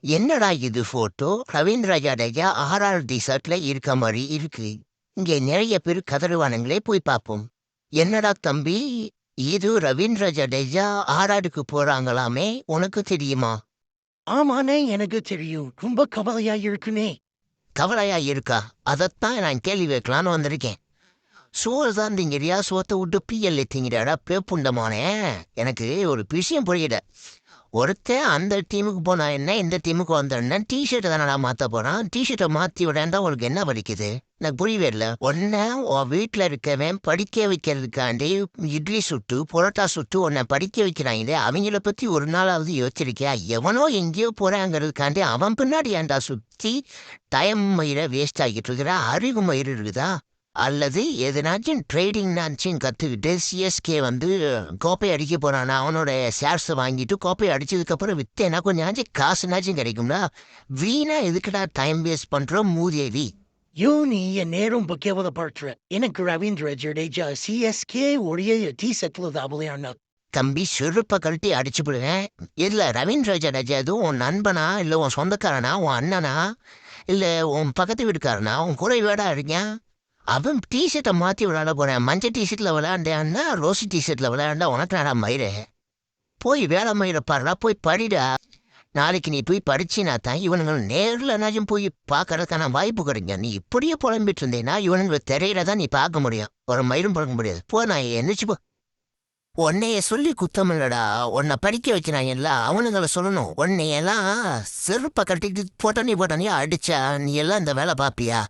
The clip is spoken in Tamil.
என்னடா இது ஃபோட்டோ? ரவீந்திர ஜடேஜா ஆர்ஆர் டி-ஷர்ட்ல இருக்க மாரி இருக்கு. இங்கே நிறைய பேர் கதறுவானுங்களே, போய் பார்ப்போம். என்னடா தம்பி, இது ரவீந்திர ஜடேஜா ஆர்ஆருக்கு போறாங்களாமே, உனக்கு தெரியுமா? ஆமாண்ணே, எனக்கு தெரியும். ரொம்ப கவலையா இருக்குனே. கவலையா இருக்கா? அதத்தான் நான் கேள்வி வைக்கலான்னு வந்திருக்கேன். சோறு தான் திங்கிறியா? சோத்தை விட்டு பிஎல்ல திங்கிறாடா பேப்புண்டமானே. எனக்கு ஒரு விஷயம் புரியல. ஒருத்தன் அந்த டீமுக்கு போனா என்ன, இந்த டீமுக்கு வந்தோன்னா டிஷர்ட்டை தானடா மாற்ற போறான். டிஷர்ட்டை மாற்றி விடாண்டா உனக்கு என்ன படிக்குது? எனக்கு புரியவே இல்லை. ஒன்ன உன் வீட்டில் இருக்கவன் படிக்க வைக்கிறதுக்காண்டி இட்லி சுட்டு புரோட்டா சுட்டு உன்னை படிக்க வைக்கிறாங்களே, அவங்கள பற்றி ஒரு நாளாவது யோசிச்சிருக்கியா? எவனோ எங்கேயோ போறாங்கிறதுக்காண்டி அவன் பின்னாடி ஏன்டா சுற்றி டைம் மயிரை வேஸ்ட் ஆகிட்டு இருக்கிறா? அறிவு மயிறு இருக்குதா? அல்லது எதனாச்சும் ட்ரேடிங்னாச்சும் கற்றுக்கிட்டு சிஎஸ்கே வந்து கோப்பை அடிக்க போகிறானா? அவனோட ஷேர்ஸை வாங்கிட்டு கோப்பை அடித்ததுக்கப்புறம் விற்றேன்னா கொஞ்சம் காசுனாச்சும் கிடைக்கும்டா. வீணா எதுக்குடா டைம் வேஸ்ட் பண்ணுறோம் மூதேவி? நீ என் நேரம் கேவலப்படுத்துற. எனக்கு ரவீந்திர ஜடேஜா சிஎஸ்கே உடைய டி-ஷர்ட்ல தான் விளையாடினா. தம்பி செருப்பை கழட்டி அடிச்சு போடுவேன். இல்லை ரவீந்திர ஜடேஜா எதுவும் உன் நண்பனா, இல்லை உன் சொந்தக்காரனா, உன் அண்ணனா, இல்லை உன் பக்கத்து வீட்டுக்காரனா, உன் கூட வேடா இருக்கேன். அவன் டிஷர்ட்டை மாற்றி விளையாட போகிறேன். மஞ்சள் டிஷர்ட்டில் விளையாண்டான்னா ரோசி டிஷர்ட்டில் விளையாண்டா உனக்கு நாடா மயிறு? போய் வேலை மயிரை பாருடா, போய் படிடா. நாளைக்கு நீ போய் படிச்சினா தான் இவனுங்க நேரில் என்னாச்சும் போய் பார்க்கறதுக்கான வாய்ப்பு கிடைக்கும். நீ இப்படியே புலம்பிட்டு இருந்தேன்னா இவனுங்களை திரையில தான் நீ பார்க்க முடியும். ஒரு மயிரும் பார்க்க முடியாது. போ, நான் என்னச்சு போ. உன்னைய சொல்லி குத்தம் இல்லடா. உன்னை படிக்க வைக்கிறான் எல்லாம் அவனுங்களை சொல்லணும். உன்னையெல்லாம் செருப்பை கட்டிட்டு போட்டானே அடிச்சா நீ எல்லாம் இந்த வேலை பார்ப்பியா?